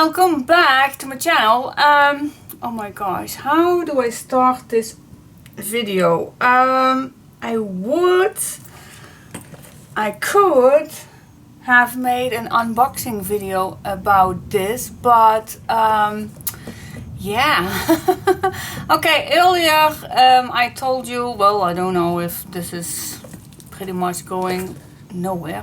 welcome back to my channel. Oh my gosh, how do I start this video? I could have made an unboxing video about this, but yeah. Okay, earlier I told you, well, I don't know if this is pretty much going nowhere.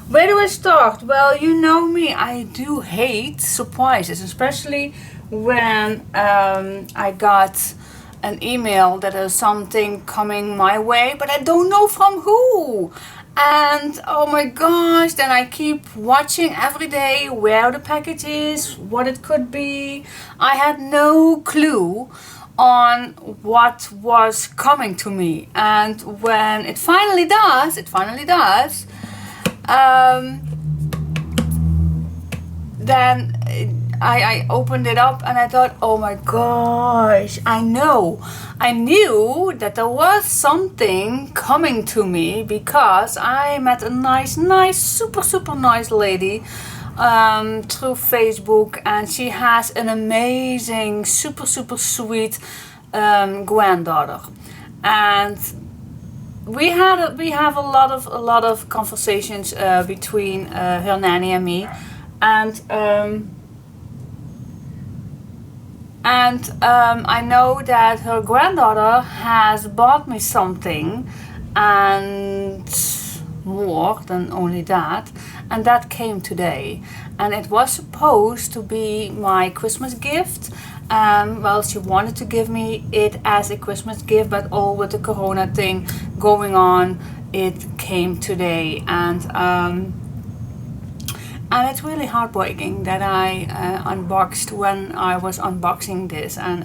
Where do I start? Well, you know me, I do hate surprises, especially when I got an email that there's something coming my way, but I don't know from who. And oh my gosh, then I keep watching every day where the package is, what it could be. I had no clue on what was coming to me. And when it finally does, then I opened it up and I thought, oh my gosh, I knew that there was something coming to me, because I met a nice, super nice lady through Facebook, and she has an amazing, super sweet granddaughter. And we have a lot of conversations between her nanny and me, and I know that her granddaughter has bought me something, and more than only that, and that came today, and it was supposed to be my Christmas gift. Well, she wanted to give me it as a Christmas gift, but all with the corona thing going on, it came today. And it's really heartbreaking that I unboxed when I was unboxing this, and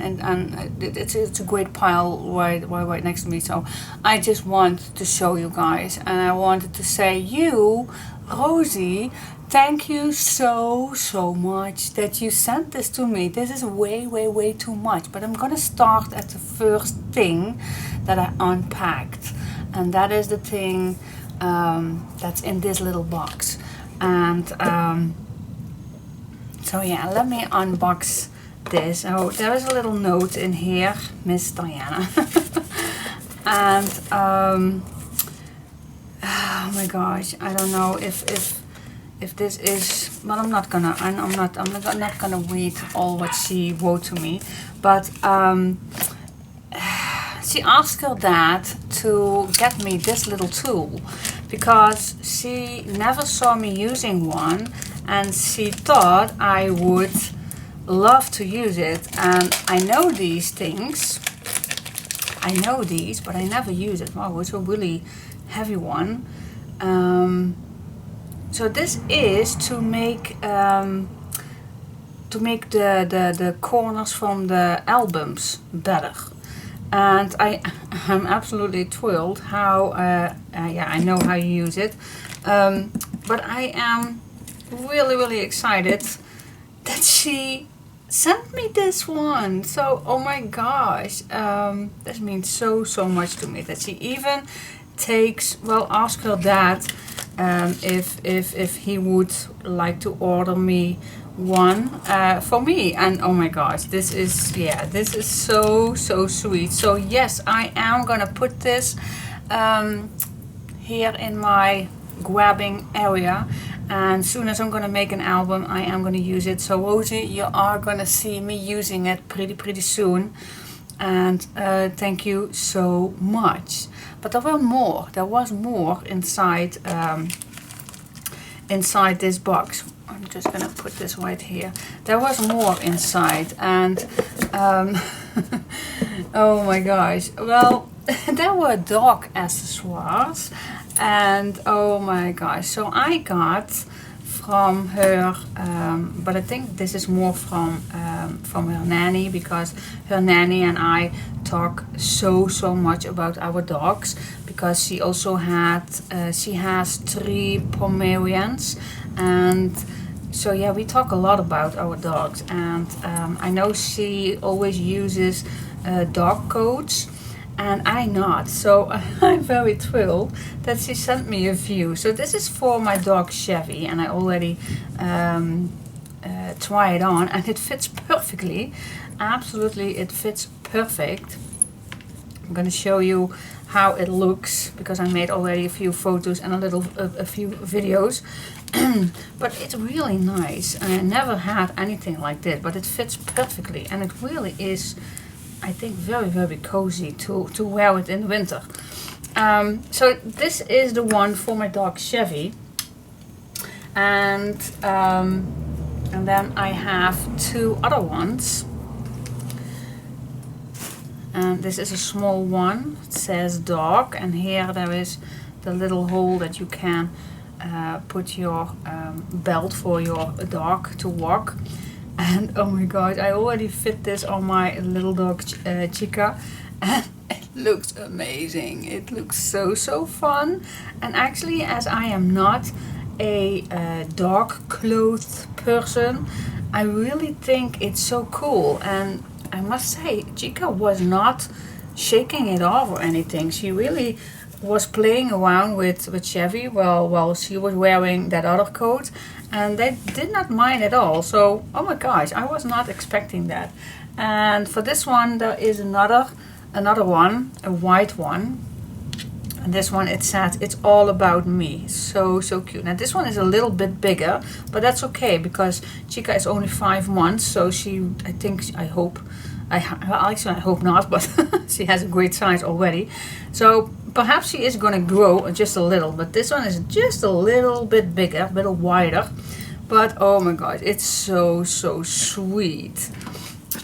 it's a great pile right next to me. So I just want to show you guys, and I wanted to say, you, Rosie, thank you so much that you sent this to me. This is way too much, but I'm gonna start at the first thing that I unpacked, and that is the thing that's in this little box. And so yeah, let me unbox this. Oh, there is a little note in here, Miss Diana. And oh my gosh, I don't know if this is, well, I'm not gonna read all what she wrote to me, but she asked her dad to get me this little tool, because she never saw me using one, and she thought I would love to use it. And I know these things, but I never use it. Wow, it's a really heavy one. So this is to make the corners from the albums better. And I'm absolutely thrilled how, yeah, I know how you use it. But I am really excited that she sent me this one. So, oh my gosh, this means so much to me, that she even takes, well, ask her dad if he would like to order me one for me. And oh my gosh, this is, yeah, this is so sweet. So yes, I am gonna put this here in my grabbing area, and soon as I'm gonna make an album, I am gonna use it. So Rosie, you are gonna see me using it pretty soon. And thank you so much. But there was more inside inside this box. I'm just gonna put this right here. There was more inside, and oh my gosh, well, there were dog accessoires, and oh my gosh, so I got from her, but I think this is more from her nanny, because her nanny and I talk so much about our dogs, because she also she has 3 Pomeranians, and so yeah, we talk a lot about our dogs. And I know she always uses dog coats, and I not. So I'm very thrilled that she sent me a few. So this is for my dog Chevy, and I already try it on, and it fits perfectly. Absolutely, it fits perfect. I'm going to show you how it looks because I made already a few photos and a few videos. But it's really nice. I never had anything like this, but it fits perfectly, and it really is, I think, very, very cozy to wear it in winter. So this is the one for my dog Chevy, and then I have two other ones. And this is a small one. It says dog, and here there is the little hole that you can put your belt for your dog to walk. And oh my god, I already fit this on my little dog Chica, and it looks amazing. It looks so fun. And actually, as I am not a dog clothes person, I really think it's so cool. And I must say, Chica was not shaking it off or anything. She really was playing around with Chevy while she was wearing that other coat, and they did not mind at all. So, oh my gosh, I was not expecting that. And for this one, there is another one, a white one. And this one, it says, it's all about me. So cute. Now this one is a little bit bigger, but that's okay because Chica is only 5 months. So I hope not, but she has a great size already. So perhaps she is going to grow just a little, but this one is just a little bit bigger, a little wider. But oh my god, it's so sweet.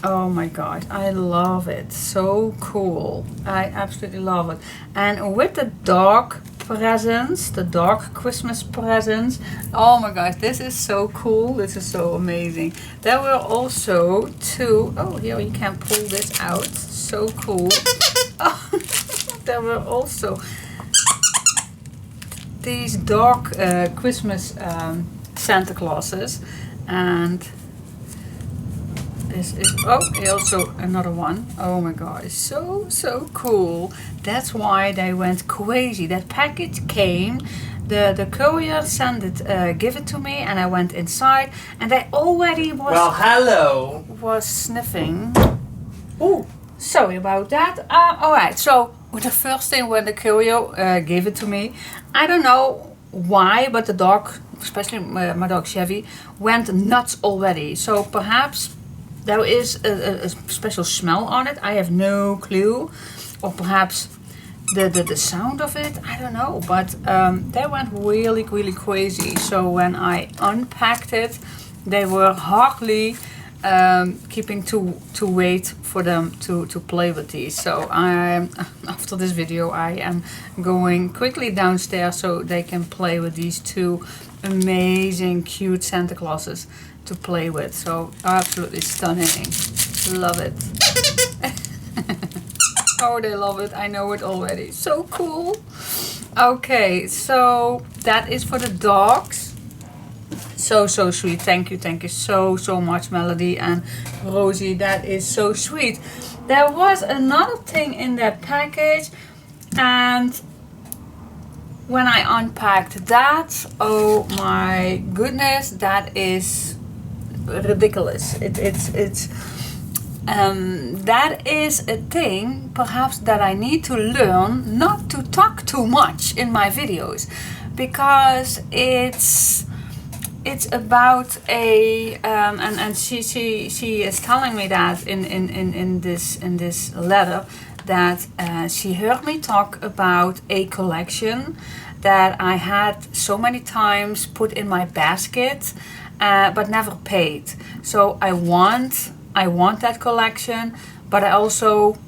Oh my god, I love it. So cool. I absolutely love it. And with the dog presents, the dog Christmas presents, oh my gosh, this is so cool. This is so amazing. There were also two, oh, here you can pull this out. So cool. Oh, there were also these dog Christmas Santa Clauses, and this is, oh, also another one. Oh my god, so cool. That's why they went crazy. That package came, the courier sent it, give it to me, and I went inside, and they already was sniffing. Oh, sorry about that. Alright, so the first thing when the courier gave it to me, I don't know why, but the dog, especially my dog Chevy, went nuts already. So perhaps there is a special smell on it. I have no clue. Or perhaps the sound of it. I don't know. But they went really crazy. So when I unpacked it, they were hardly keeping to wait for them to play with these. So after this video, I am going quickly downstairs so they can play with these two amazing cute Santa Clauses to play with. So absolutely stunning. Love it. Oh, they love it. I know it already. So cool. Okay, so that is for the dogs. So sweet. Thank you so much, Melody and Rosie. That is so sweet. There was another thing in that package, and when I unpacked that, oh my goodness, that is ridiculous. That is a thing perhaps that I need to learn not to talk too much in my videos, because it's about a and she is telling me that in this letter that she heard me talk about a collection that I had so many times put in my basket, but never paid. So I want that collection, but I also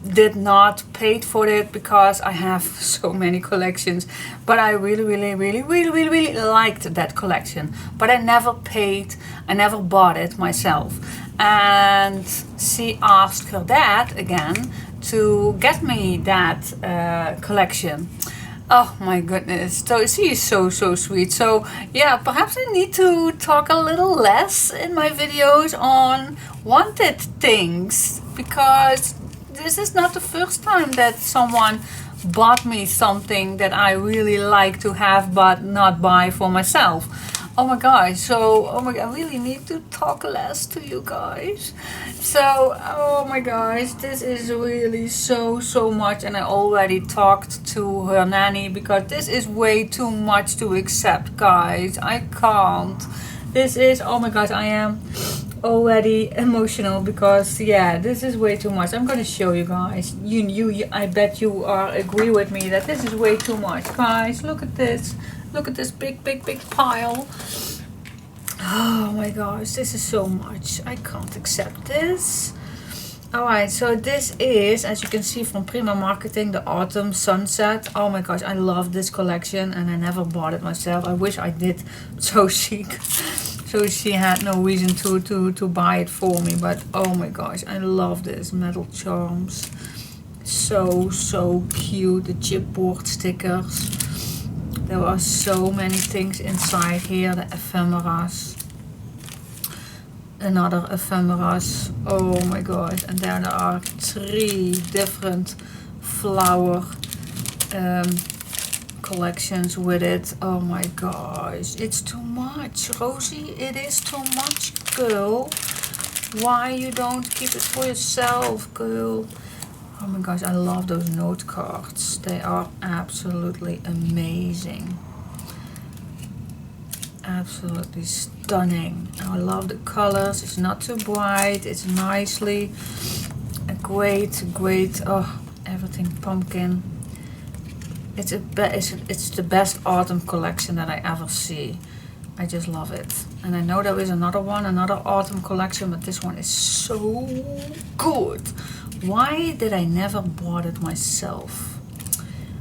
did not pay for it because I have so many collections. But I really liked that collection, but I never paid, I never bought it myself. And she asked her dad again to get me that collection. Oh my goodness, so she is so sweet. So yeah, perhaps I need to talk a little less in my videos on wanted things, because this is not the first time that someone bought me something that I really like to have but not buy for myself. Oh my gosh, so oh my god, I really need to talk less to you guys. So oh my gosh, this is really so much, and I already talked to her nanny because this is way too much to accept, guys. I can't. This is oh my gosh, I am already emotional because yeah, this is way too much. I'm gonna show you guys. You I bet you agree with me that this is way too much, guys. Look at this. Look at this big pile. Oh my gosh, this is so much. I can't accept this. Alright, so this is, as you can see from Prima Marketing, the Autumn Sunset. Oh my gosh, I love this collection and I never bought it myself. I wish I did. So she had no reason to buy it for me. But oh my gosh, I love this. Metal charms. So cute. The chipboard stickers. There are so many things inside here. The ephemeras. Another ephemeras. Oh my god. And there are 3 different flower collections with it. Oh my gosh. It's too much. Rosie, it is too much, girl. Why you don't keep it for yourself, girl? Oh my gosh, I love those note cards. They are absolutely amazing. Absolutely stunning. I love the colors. It's not too bright. It's nicely a great, oh, everything pumpkin. It's the best autumn collection that I ever see. I just love it. And I know there is another autumn collection, but this one is so good. Why did I never bought it myself?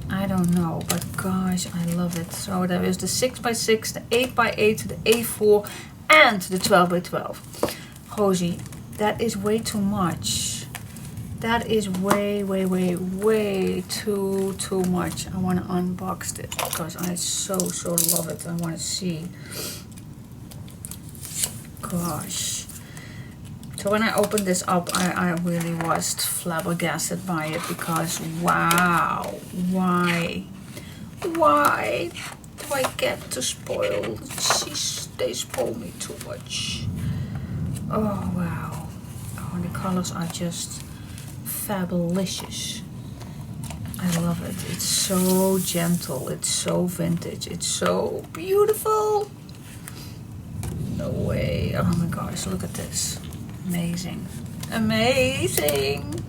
I don't know, but gosh, I love it. So there is the 6x6, the 8x8, the A4, and the 12x12. Rosie, that is way too much. That is way too much. I want to unbox it because I so love it. I want to see. Gosh. So when I opened this up, I really was flabbergasted by it because wow, why do I get to spoil? They spoil me too much. Oh wow. Oh, the colors are just fabulous. I love it. It's so gentle. It's so vintage. It's so beautiful. No way. Oh my gosh, look at this. Amazing. Amazing.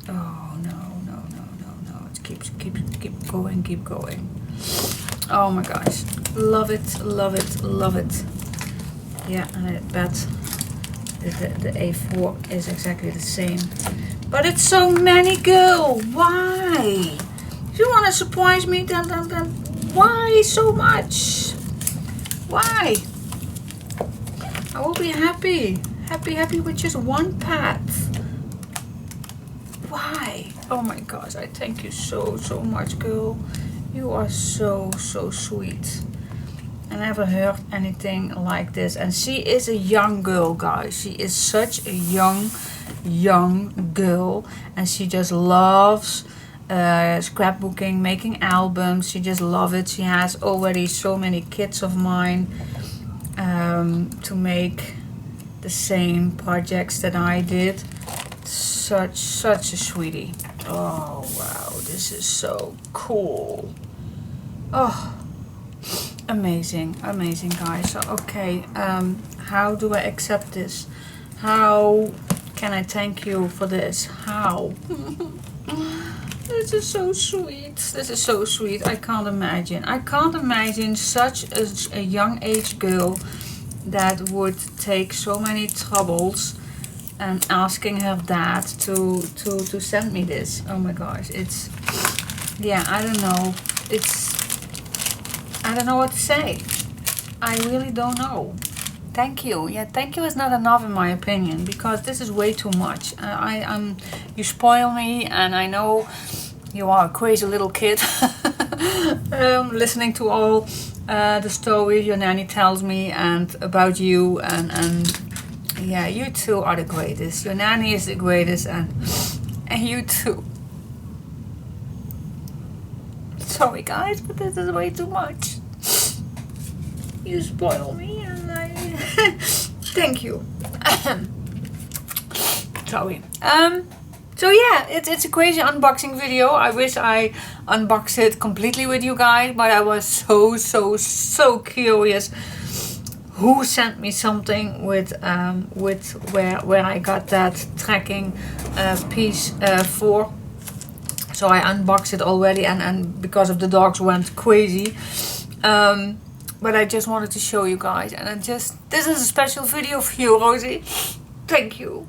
Oh no. It keeps keep going. Oh my gosh. Love it. Yeah, and I bet the A4 is exactly the same. But it's so many, girl. Why? If you want to surprise me, then why so much? Why? I will be happy with just one pet. Why? Oh my gosh, I thank you so much, girl. You are so sweet. I never heard anything like this. And she is a young girl, guys. She is such a young girl. And she just loves scrapbooking, making albums. She just loves it. She has already so many kids of mine to make the same projects that I did. Such a sweetie. Oh wow, this is so cool. Oh, amazing guys. So okay, how do I accept this? How can I thank you for this? How? This is so sweet. I can't imagine such a young age girl that would take so many troubles and asking her dad to send me this. Oh my gosh, it's, yeah, I don't know. I don't know what to say. I really don't know. Thank you. Yeah, thank you is not enough in my opinion, because this is way too much. You spoil me, and I know you are a crazy little kid. Listening to all the stories your nanny tells me and about you, and yeah, you two are the greatest. Your nanny is the greatest, and you too. Sorry guys, but this is way too much. you spoil me, and I thank you. Sorry. So yeah, it's a crazy unboxing video. I wish I unboxed it completely with you guys, but I was so curious who sent me something with where I got that tracking piece for. So I unboxed it already, and because of the dogs went crazy. But I just wanted to show you guys, and this is a special video for you, Rosie. Thank you.